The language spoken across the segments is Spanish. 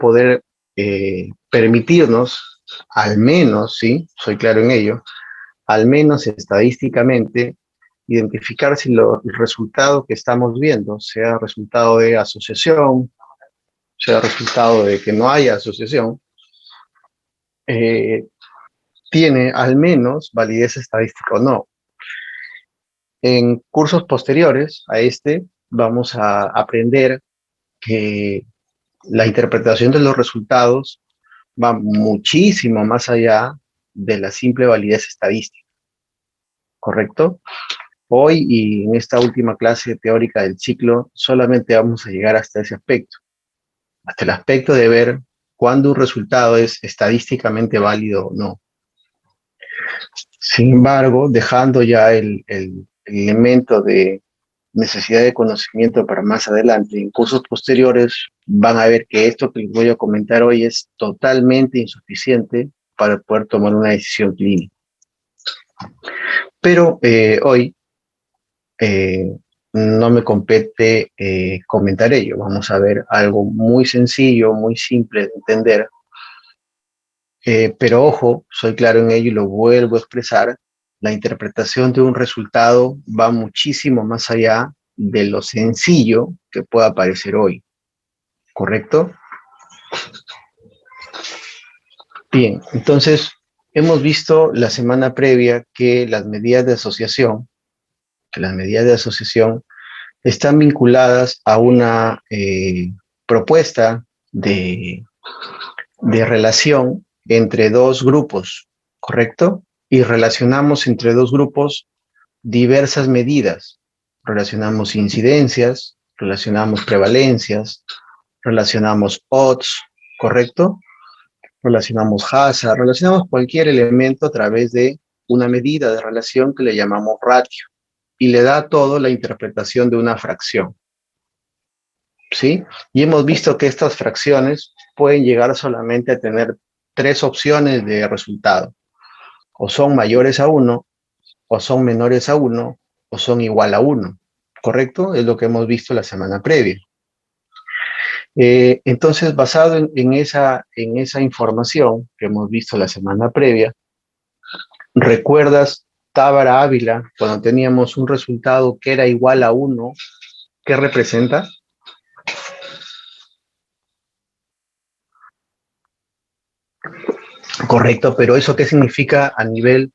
poder permitirnos, al menos, ¿sí? Soy claro en ello, al menos estadísticamente, identificar si el resultado que estamos viendo, sea resultado de asociación, sea resultado de que no haya asociación, tiene al menos validez estadística o no. En cursos posteriores a este, vamos a aprender que la interpretación de los resultados va muchísimo más allá de la simple validez estadística, ¿correcto? Hoy y en esta última clase teórica del ciclo solamente vamos a llegar hasta ese aspecto, hasta el aspecto de ver cuándo un resultado es estadísticamente válido o no. Sin embargo, dejando ya el elemento de necesidad de conocimiento para más adelante, en cursos posteriores van a ver que esto que les voy a comentar hoy es totalmente insuficiente para poder tomar una decisión clínica. Pero hoy no me compete comentar ello. Vamos a ver algo muy sencillo, muy simple de entender. Pero ojo, soy claro en ello y lo vuelvo a expresar, la interpretación de un resultado va muchísimo más allá de lo sencillo que pueda parecer hoy, ¿correcto? Bien, entonces hemos visto la semana previa que las medidas de asociación, están vinculadas a una propuesta de relación entre dos grupos, ¿correcto? Y relacionamos entre dos grupos diversas medidas. Relacionamos incidencias, relacionamos prevalencias, relacionamos odds, ¿correcto? Relacionamos hazard, relacionamos cualquier elemento a través de una medida de relación que le llamamos ratio y le da a todo la interpretación de una fracción, ¿sí? Y hemos visto que estas fracciones pueden llegar solamente a tener tres opciones de resultado. O son mayores a 1, o son menores a 1, o son igual a 1, ¿correcto? Es lo que hemos visto la semana previa. Entonces, basado en esa información que hemos visto la semana previa, ¿recuerdas Tábara Ávila cuando teníamos un resultado que era igual a 1? ¿Qué representa? Correcto, pero ¿eso qué significa a nivel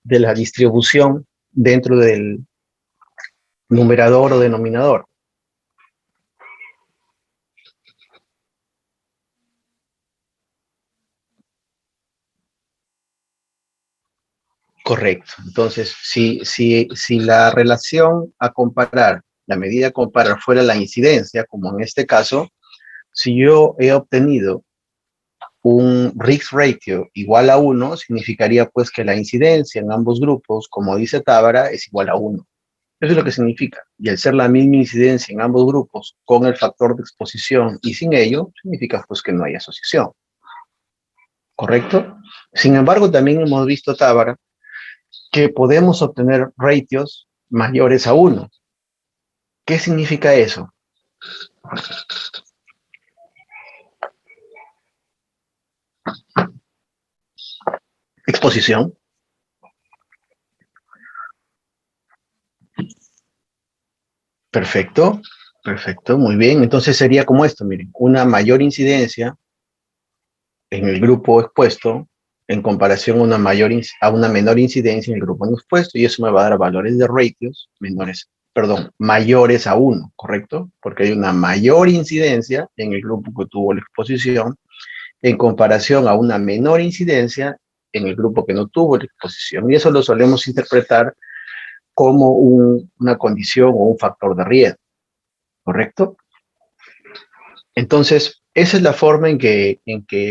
de la distribución dentro del numerador o denominador? Correcto. Entonces, si la relación a comparar, la medida a comparar fuera la incidencia, como en este caso, si yo he obtenido un risk ratio igual a 1, significaría pues que la incidencia en ambos grupos, como dice Tábara, es igual a 1. Eso es lo que significa. Y al ser la misma incidencia en ambos grupos con el factor de exposición y sin ello, significa pues que no hay asociación. ¿Correcto? Sin embargo, también hemos visto, Tábara, que podemos obtener ratios mayores a 1. ¿Qué significa eso? Exposición. Perfecto, perfecto, muy bien. Entonces sería como esto, miren, una mayor incidencia en el grupo expuesto en comparación a una menor incidencia en el grupo no expuesto, y eso me va a dar valores de ratios mayores a 1, ¿correcto? Porque hay una mayor incidencia en el grupo que tuvo la exposición en comparación a una menor incidencia en el grupo que no tuvo la exposición. Y eso lo solemos interpretar como una condición o un factor de riesgo, ¿correcto? Entonces, esa es la forma en que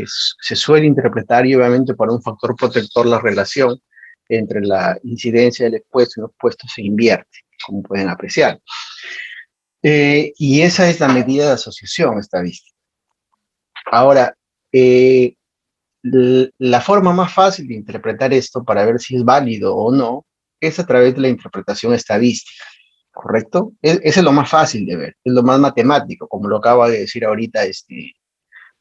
se suele interpretar, y obviamente para un factor protector la relación entre la incidencia del expuesto y no expuesto se invierte, como pueden apreciar. Y esa es la medida de asociación estadística. Ahora, la forma más fácil de interpretar esto para ver si es válido o no es a través de la interpretación estadística, ¿correcto? Ese es lo más fácil de ver, es lo más matemático, como lo acaba de decir ahorita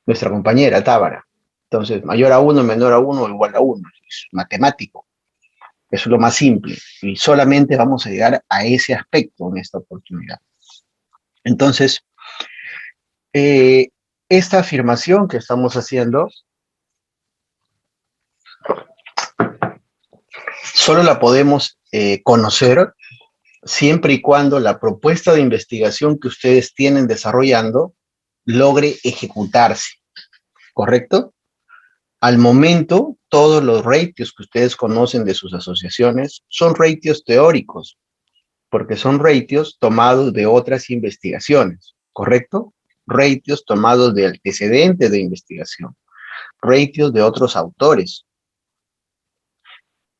nuestra compañera Tábara. Entonces, mayor a uno, menor a uno, igual a uno. Es matemático. Eso es lo más simple. Y solamente vamos a llegar a ese aspecto en esta oportunidad. Entonces, eh, esta afirmación que estamos haciendo solo la podemos conocer siempre y cuando la propuesta de investigación que ustedes tienen desarrollando logre ejecutarse, ¿correcto? Al momento, todos los ratios que ustedes conocen de sus asociaciones son ratios teóricos, porque son ratios tomados de otras investigaciones, ¿correcto? Ratios tomados de antecedentes de investigación, ratios de otros autores.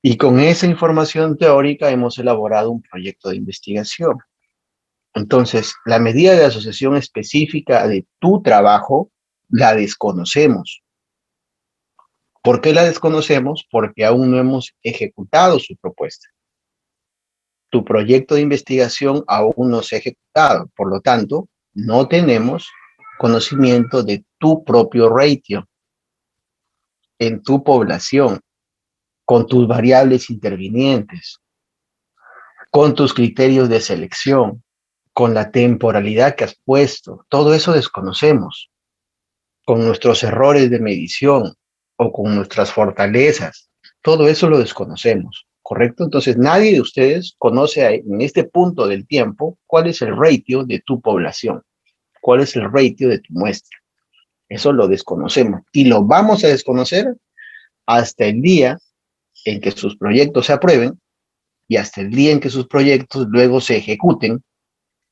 Y con esa información teórica hemos elaborado un proyecto de investigación. Entonces, la medida de asociación específica de tu trabajo la desconocemos. ¿Por qué la desconocemos? Porque aún no hemos ejecutado su propuesta. Tu proyecto de investigación aún no se ha ejecutado. Por lo tanto, no tenemos conocimiento de tu propio ratio en tu población, con tus variables intervinientes, con tus criterios de selección, con la temporalidad que has puesto. Todo eso desconocemos. Con nuestros errores de medición o con nuestras fortalezas. Todo eso lo desconocemos, ¿correcto? Entonces, nadie de ustedes conoce en este punto del tiempo cuál es el ratio de tu población, cuál es el ratio de tu muestra. Eso lo desconocemos y lo vamos a desconocer hasta el día en que sus proyectos se aprueben y hasta el día en que sus proyectos luego se ejecuten,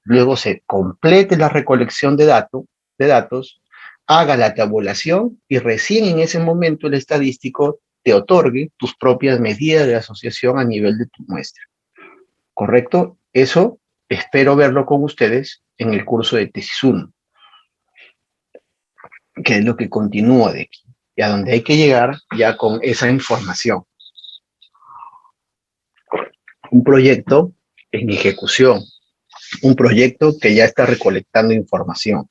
luego se complete la recolección de datos, haga la tabulación y recién en ese momento el estadístico te otorgue tus propias medidas de asociación a nivel de tu muestra. ¿Correcto? Eso espero verlo con ustedes en el curso de tesis 1, que es lo que continúa de aquí, y a donde hay que llegar ya con esa información. Un proyecto en ejecución, un proyecto que ya está recolectando información.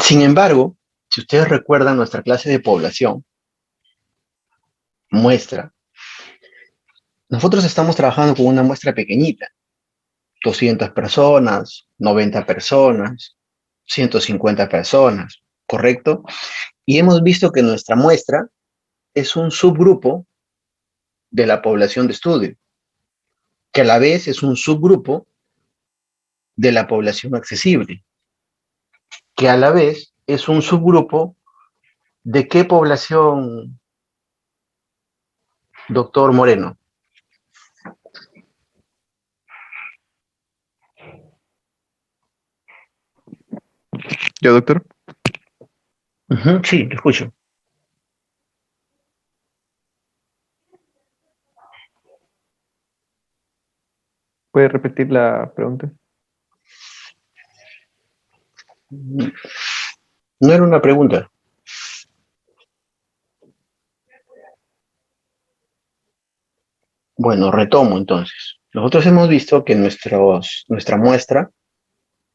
Sin embargo, si ustedes recuerdan nuestra clase de población, muestra, nosotros estamos trabajando con una muestra pequeñita, 200 personas, 90 personas, 150 personas, ¿correcto? Y hemos visto que nuestra muestra es un subgrupo de la población de estudio, que a la vez es un subgrupo de la población accesible, que a la vez es un subgrupo de qué población, doctor Moreno. ¿Yo, doctor? Sí, te escucho. ¿Puede repetir la pregunta? No era una pregunta. Bueno, retomo entonces. Nosotros hemos visto que nuestra muestra,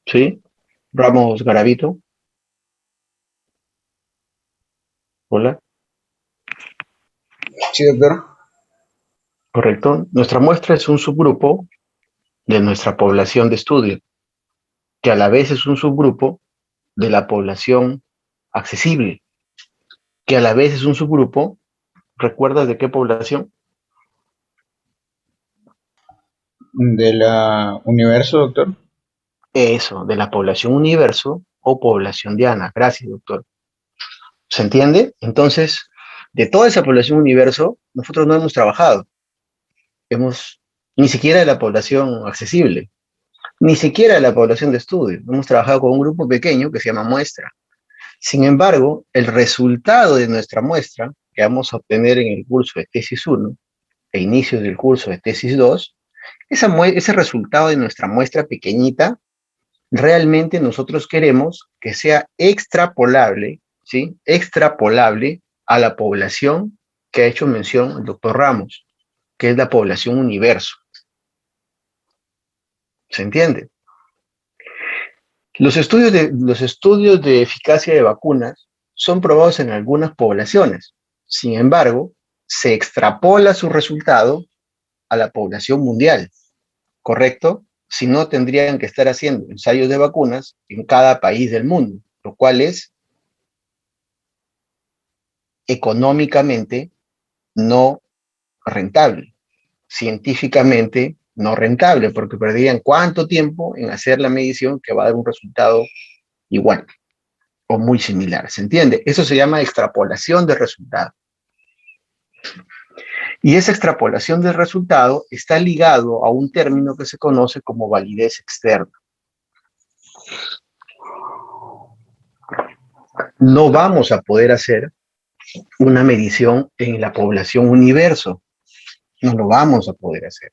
¿sí? Ramos Garavito, hola, Sí, doctor. correcto. Nuestra muestra es un subgrupo de nuestra población de estudio, que a la vez es un subgrupo de la población accesible, que a la vez es un subgrupo, ¿recuerdas de qué población? De la universo, doctor. Eso, de la población universo o población diana. Gracias, doctor. ¿Se entiende? Entonces, de toda esa población universo, nosotros no hemos trabajado. Ni siquiera de la población accesible, ni siquiera de la población de estudio. Hemos trabajado con un grupo pequeño que se llama muestra. Sin embargo, el resultado de nuestra muestra, que vamos a obtener en el curso de tesis 1 e inicio del curso de tesis 2, ese resultado de nuestra muestra pequeñita, realmente nosotros queremos que sea extrapolable, ¿sí? Extrapolable a la población que ha hecho mención el doctor Ramos, que es la población universo. ¿Se entiende? Los estudios de eficacia de vacunas son probados en algunas poblaciones. Sin embargo, se extrapola su resultado a la población mundial, ¿correcto? Si no, tendrían que estar haciendo ensayos de vacunas en cada país del mundo, lo cual es económicamente no rentable, científicamente no rentable, porque perderían cuánto tiempo en hacer la medición que va a dar un resultado igual o muy similar, ¿se entiende? Eso se llama extrapolación de resultado. Y esa extrapolación del resultado está ligado a un término que se conoce como validez externa. No vamos a poder hacer una medición en la población universo. No lo vamos a poder hacer,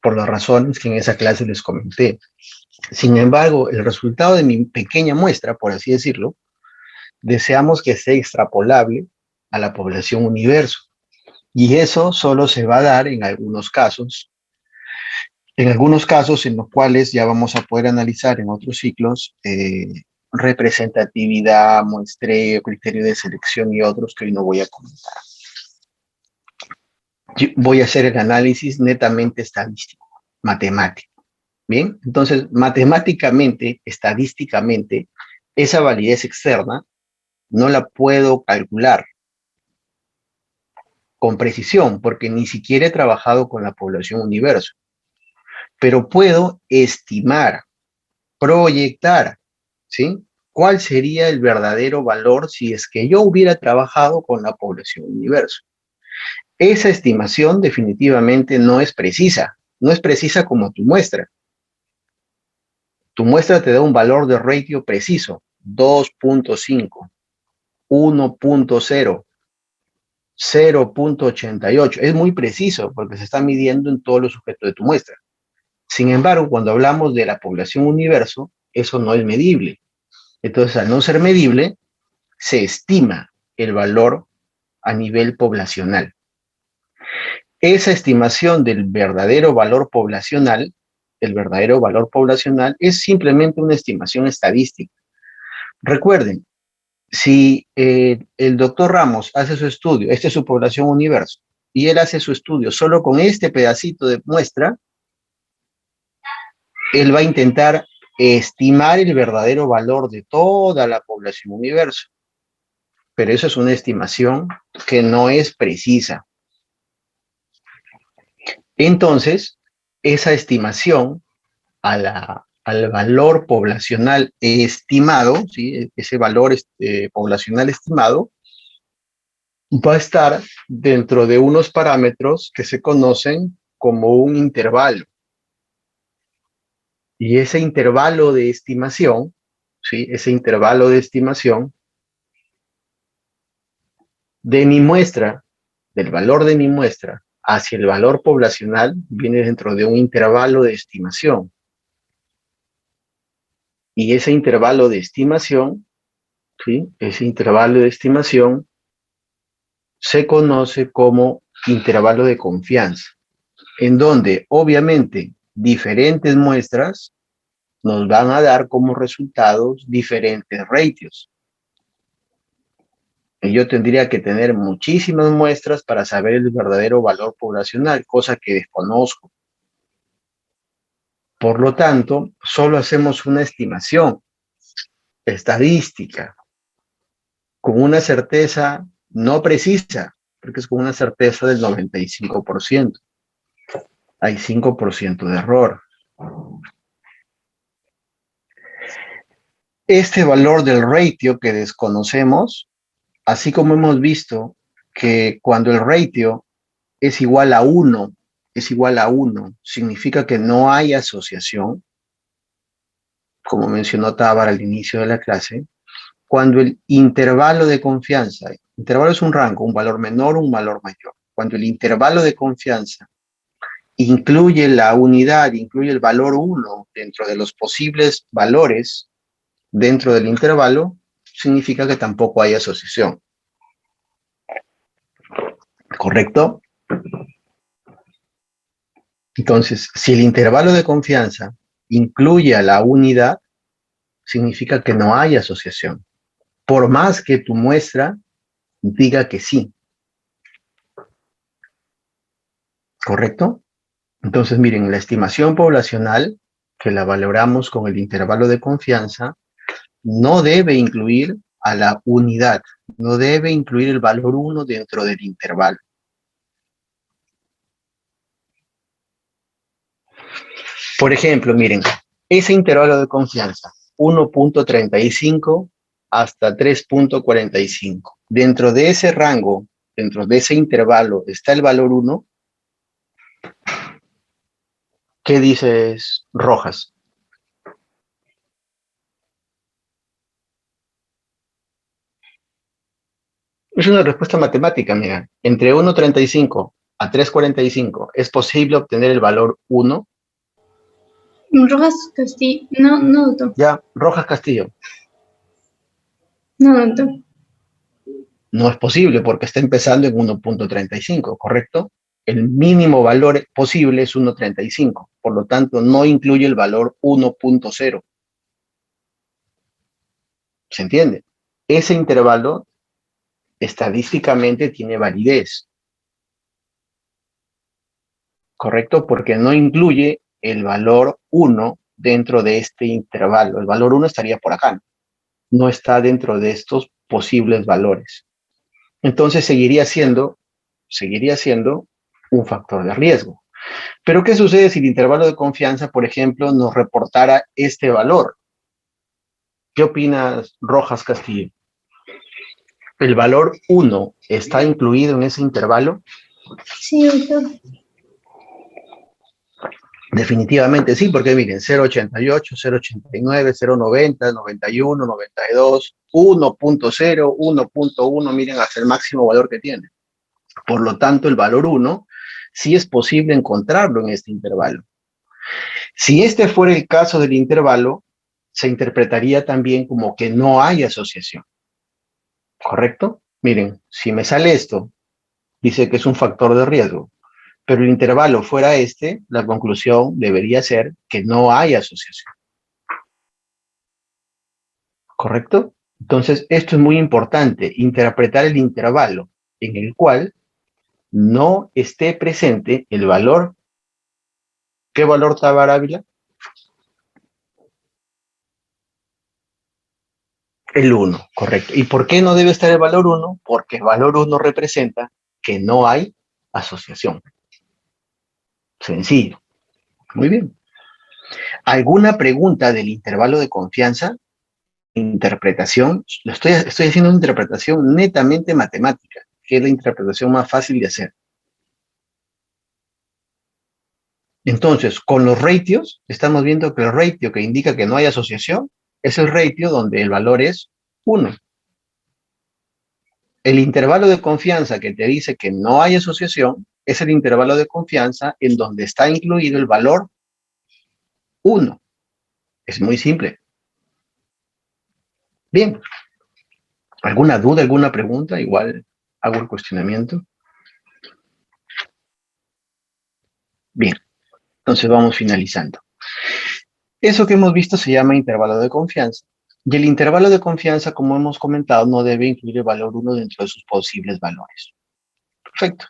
por las razones que en esa clase les comenté. Sin embargo, el resultado de mi pequeña muestra, por así decirlo, deseamos que sea extrapolable a la población universo. Y eso solo se va a dar en algunos casos en los cuales ya vamos a poder analizar en otros ciclos representatividad, muestreo, criterio de selección y otros que hoy no voy a comentar. Yo voy a hacer el análisis netamente estadístico, matemático. Bien, entonces matemáticamente, estadísticamente, esa validez externa no la puedo calcular con precisión porque ni siquiera he trabajado con la población universo, pero puedo estimar, proyectar, ¿sí? ¿Cuál sería el verdadero valor si es que yo hubiera trabajado con la población universo? Esa estimación definitivamente no es precisa como tu muestra. Tu muestra te da un valor de ratio preciso, 2.5, 1.0, 0.88. Es muy preciso porque se está midiendo en todos los sujetos de tu muestra. Sin embargo, cuando hablamos de la población universo, eso no es medible. Entonces, al no ser medible, se estima el valor a nivel poblacional. Esa estimación del verdadero valor poblacional, es simplemente una estimación estadística. Recuerden, si el doctor Ramos hace su estudio, esta es su población universo, y él hace su estudio solo con este pedacito de muestra, él va a intentar estimar el verdadero valor de toda la población universo. Pero eso es una estimación que no es precisa. Entonces, esa estimación al valor poblacional estimado, ¿sí? Ese valor poblacional estimado, va a estar dentro de unos parámetros que se conocen como un intervalo. Y ese intervalo de estimación, ¿sí? Ese intervalo de estimación de mi muestra, del valor de mi muestra, hacia el valor poblacional, viene dentro de un intervalo de estimación. Y ese intervalo de estimación, ¿sí? Ese intervalo de estimación se conoce como intervalo de confianza, en donde obviamente diferentes muestras nos van a dar como resultados diferentes ratios. Y yo tendría que tener muchísimas muestras para saber el verdadero valor poblacional, cosa que desconozco. Por lo tanto, solo hacemos una estimación estadística con una certeza no precisa, porque es con una certeza del 95%. Hay 5% de error. Este valor del ratio que desconocemos, así como hemos visto que cuando el ratio es igual a 1, significa que no hay asociación, como mencionó Tábara al inicio de la clase. Cuando el intervalo de confianza, intervalo es un rango, un valor menor o un valor mayor. Cuando el intervalo de confianza incluye la unidad, incluye el valor 1 dentro de los posibles valores dentro del intervalo, significa que tampoco hay asociación. ¿Correcto? Entonces, si el intervalo de confianza incluye a la unidad, significa que no hay asociación, por más que tu muestra diga que sí. ¿Correcto? Entonces, miren, la estimación poblacional, que la valoramos con el intervalo de confianza, no debe incluir a la unidad, no debe incluir el valor 1 dentro del intervalo. Por ejemplo, miren, ese intervalo de confianza, 1.35 hasta 3.45. Dentro de ese rango, dentro de ese intervalo, está el valor 1. ¿Qué dices, Rojas? Es una respuesta matemática, mira. Entre 1.35 a 3.45, ¿es posible obtener el valor 1? Rojas Castillo. No, no, doctor. Ya, Rojas Castillo. No, doctor. No es posible porque está empezando en 1.35, ¿correcto? El mínimo valor posible es 1.35, por lo tanto no incluye el valor 1.0. ¿Se entiende? Ese intervalo estadísticamente tiene validez, ¿correcto? Porque no incluye el valor 1 dentro de este intervalo. El valor 1 estaría por acá, no está dentro de estos posibles valores. Entonces seguiría siendo un factor de riesgo. Pero ¿qué sucede si el intervalo de confianza, por ejemplo, nos reportara este valor? ¿Qué opinas, Rojas Castillo? ¿El valor 1 está incluido en ese intervalo? Sí, doctor. Definitivamente sí, porque miren, 0.88, 0.89, 0.90, 91, 92, 1.0, 1.1, miren hasta el máximo valor que tiene. Por lo tanto, el valor 1 sí es posible encontrarlo en este intervalo. Si este fuera el caso del intervalo, se interpretaría también como que no hay asociación. ¿Correcto? Miren, si me sale esto, dice que es un factor de riesgo, pero el intervalo fuera este, la conclusión debería ser que no hay asociación. ¿Correcto? Entonces, esto es muy importante, interpretar el intervalo en el cual no esté presente el valor. ¿Qué valor, Tabar Ávila? El 1, correcto. ¿Y por qué no debe estar el valor 1? Porque el valor 1 representa que no hay asociación. Sencillo. Muy bien. ¿Alguna pregunta del intervalo de confianza? Interpretación. Estoy haciendo una interpretación netamente matemática, que es la interpretación más fácil de hacer. Entonces, con los ratios, estamos viendo que el ratio que indica que no hay asociación es el ratio donde el valor es 1. El intervalo de confianza que te dice que no hay asociación es el intervalo de confianza en donde está incluido el valor 1. Es muy simple. Bien. ¿Alguna duda, alguna pregunta? Igual hago el cuestionamiento. Bien. Entonces vamos finalizando. Eso que hemos visto se llama intervalo de confianza. Y el intervalo de confianza, como hemos comentado, no debe incluir el valor 1 dentro de sus posibles valores. Perfecto.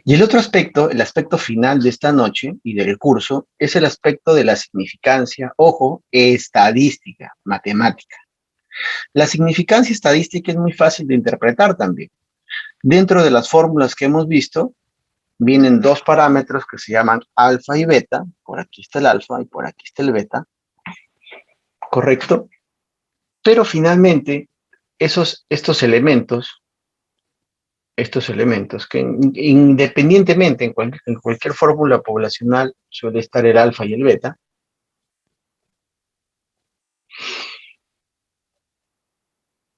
Y el otro aspecto, el aspecto final de esta noche y del curso, es el aspecto de la significancia, ojo, estadística, matemática. La significancia estadística es muy fácil de interpretar también. Dentro de las fórmulas que hemos visto, vienen dos parámetros que se llaman alfa y beta. Por aquí está el alfa y por aquí está el beta. ¿Correcto? Pero finalmente, estos elementos que independientemente en cualquier fórmula poblacional suele estar el alfa y el beta,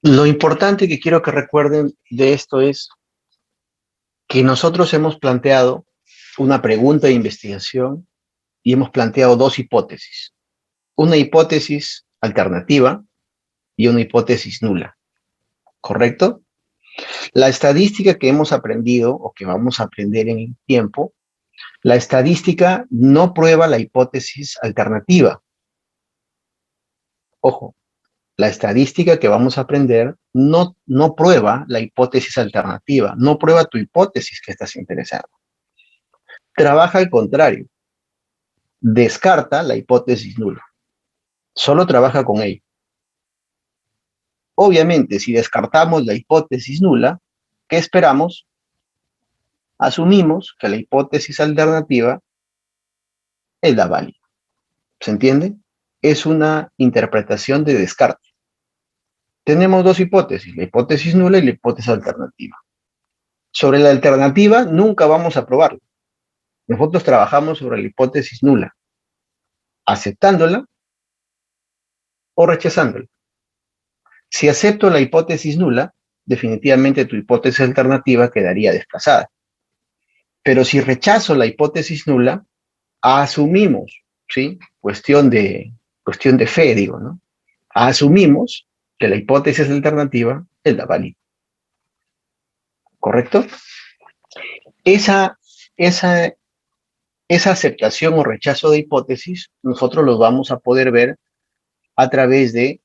lo importante que quiero que recuerden de esto es que nosotros hemos planteado una pregunta de investigación y hemos planteado dos hipótesis. Una hipótesis alternativa y una hipótesis nula. ¿Correcto? La estadística que hemos aprendido o que vamos a aprender en el tiempo, la estadística no prueba la hipótesis alternativa. Ojo, la estadística que vamos a aprender no prueba la hipótesis alternativa, no prueba tu hipótesis que estás interesado. Trabaja al contrario, descarta la hipótesis nula, solo trabaja con ella. Obviamente, si descartamos la hipótesis nula, ¿qué esperamos? Asumimos que la hipótesis alternativa es la válida. ¿Se entiende? Es una interpretación de descarte. Tenemos dos hipótesis, la hipótesis nula y la hipótesis alternativa. Sobre la alternativa nunca vamos a probarla. Nosotros trabajamos sobre la hipótesis nula, aceptándola o rechazándola. Si acepto la hipótesis nula, definitivamente tu hipótesis alternativa quedaría desplazada. Pero si rechazo la hipótesis nula, asumimos, ¿sí? Cuestión de fe, digo, ¿no? Asumimos que la hipótesis alternativa es la válida. ¿Correcto? Esa aceptación o rechazo de hipótesis, nosotros lo vamos a poder ver a través de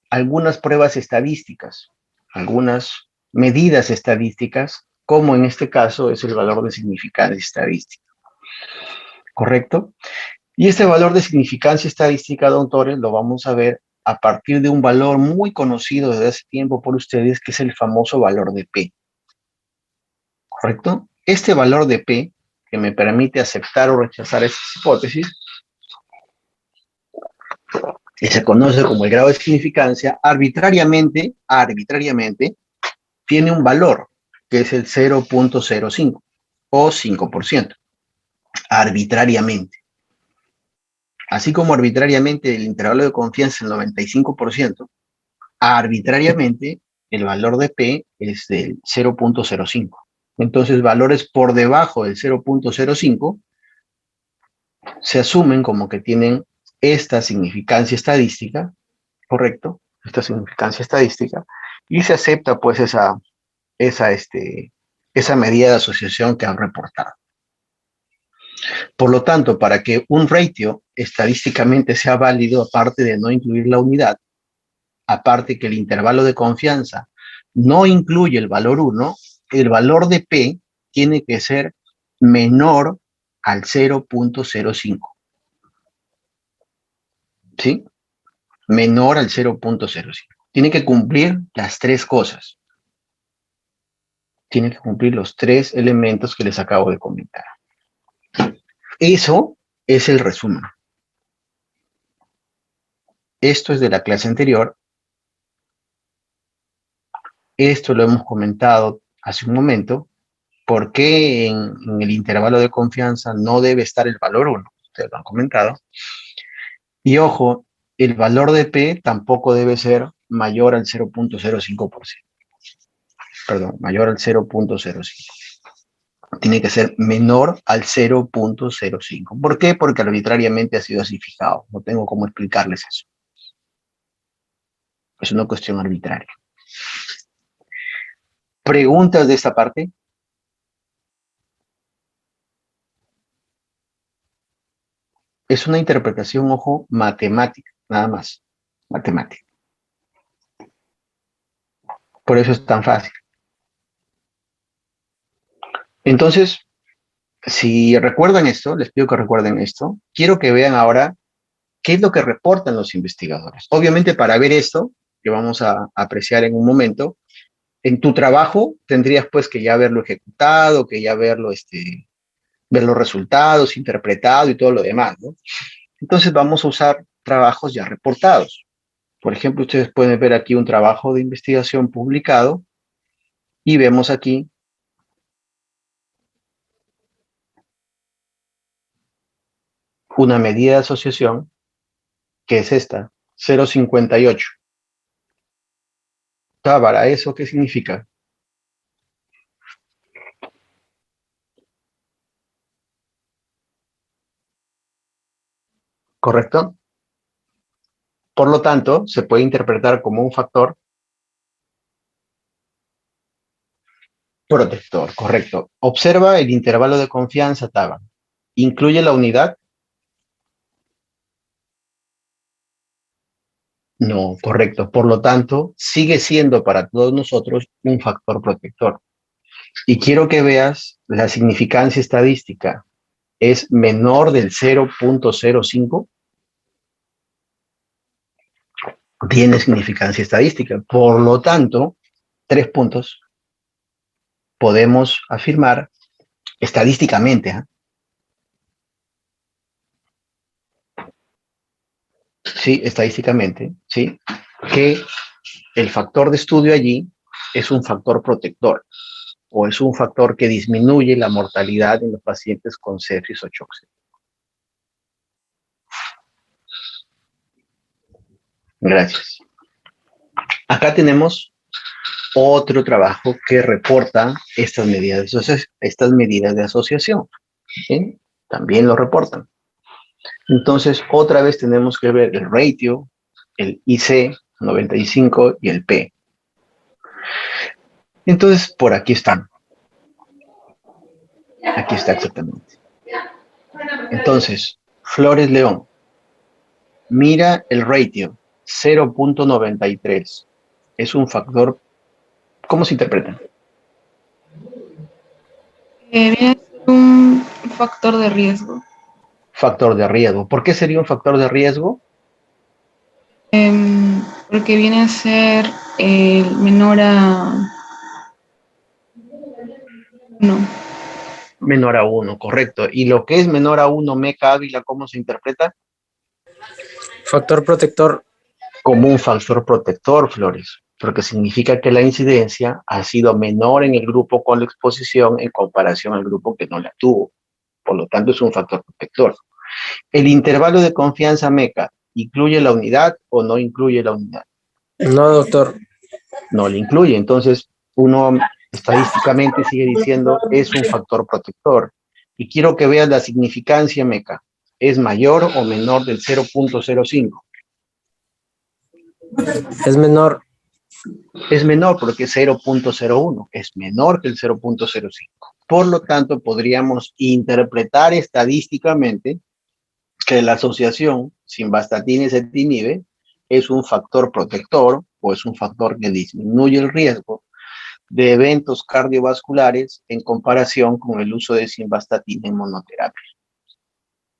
algunas pruebas estadísticas, algunas medidas estadísticas, como en este caso es el valor de significancia estadística. ¿Correcto? Y este valor de significancia estadística, doctores, lo vamos a ver a partir de un valor muy conocido desde hace tiempo por ustedes, que es el famoso valor de P. ¿Correcto? Este valor de P, que me permite aceptar o rechazar esas hipótesis, que se conoce como el grado de significancia, arbitrariamente, tiene un valor, que es el 0.05 o 5%. Arbitrariamente. Así como arbitrariamente el intervalo de confianza es el 95%, arbitrariamente el valor de P es del 0.05. Entonces, valores por debajo del 0.05 se asumen como que tienen esta significancia estadística, ¿correcto? Esta significancia estadística, y se acepta pues esa medida de asociación que han reportado. Por lo tanto, para que un ratio estadísticamente sea válido, aparte de no incluir la unidad, aparte que el intervalo de confianza no incluye el valor 1, el valor de P tiene que ser menor al 0.05. ¿Sí? Menor al 0.05. Tiene que cumplir las tres cosas. Tiene que cumplir los tres elementos que les acabo de comentar. Eso es el resumen. Esto es de la clase anterior. Esto lo hemos comentado hace un momento. ¿Por qué en el intervalo de confianza no debe estar el valor 1? Ustedes lo han comentado. Y ojo, el valor de P tampoco debe ser mayor al 0.05%. Perdón, mayor al 0.05. Tiene que ser menor al 0.05. ¿Por qué? Porque arbitrariamente ha sido así fijado. No tengo cómo explicarles eso. Es una cuestión arbitraria. ¿Preguntas de esta parte? Es una interpretación, ojo, matemática, nada más. Matemática. Por eso es tan fácil. Entonces, si recuerdan esto, les pido que recuerden esto, quiero que vean ahora qué es lo que reportan los investigadores. Obviamente, para ver esto, que vamos a apreciar en un momento, en tu trabajo tendrías pues que ya haberlo ejecutado, que ya verlo, ver los resultados, interpretado y todo lo demás, ¿no? Entonces vamos a usar trabajos ya reportados. Por ejemplo, ustedes pueden ver aquí un trabajo de investigación publicado y vemos aquí una medida de asociación que es esta, 0.58. Para eso, ¿qué significa? ¿Correcto? Por lo tanto, se puede interpretar como un factor protector, correcto. Observa el intervalo de confianza, Taba. ¿Incluye la unidad? No, correcto. Por lo tanto, sigue siendo para todos nosotros un factor protector. Y quiero que veas la significancia estadística. Es menor del 0.05. Tiene significancia estadística. Por lo tanto, 3 puntos. Podemos afirmar estadísticamente, ¿eh? Sí, estadísticamente, sí, que el factor de estudio allí es un factor protector o es un factor que disminuye la mortalidad en los pacientes con sepsis o shock séptico. Gracias. Acá tenemos otro trabajo que reporta estas medidas de asociación. ¿Sí? También lo reportan. Entonces, otra vez tenemos que ver el ratio, el IC 95 y el P. Entonces, por aquí están. Aquí está exactamente. Entonces, Flores León, mira el ratio, 0.93. Es un factor, ¿cómo se interpreta? Viene a ser un factor de riesgo. Factor de riesgo. ¿Por qué sería un factor de riesgo? Porque viene a ser menor a... No. Menor a 1, correcto. ¿Y lo que es menor a 1, Meca Ávila, cómo se interpreta? Factor protector. Como un factor protector, Flores, porque significa que la incidencia ha sido menor en el grupo con la exposición en comparación al grupo que no la tuvo. Por lo tanto, es un factor protector. ¿El intervalo de confianza MECA incluye la unidad o no incluye la unidad? No, doctor. No le incluye. Entonces, uno estadísticamente sigue diciendo es un factor protector. Y quiero que veas la significancia MECA. ¿Es mayor o menor del 0.05? Es menor. Es menor porque es 0.01, es menor que el 0.05. Por lo tanto, podríamos interpretar estadísticamente que la asociación simvastatina y ezetimibe es un factor protector o es un factor que disminuye el riesgo de eventos cardiovasculares en comparación con el uso de simvastatina en monoterapia.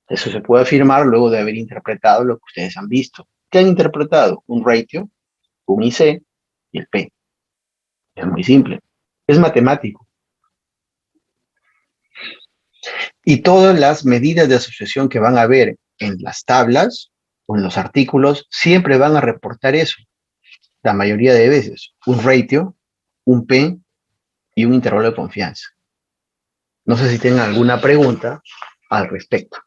Eso se puede afirmar luego de haber interpretado lo que ustedes han visto. ¿Qué han interpretado? Un ratio, un IC y el P. Es muy simple. Es matemático. Y todas las medidas de asociación que van a ver en las tablas o en los artículos siempre van a reportar eso. La mayoría de veces. Un ratio, un P y un intervalo de confianza. No sé si tienen alguna pregunta al respecto.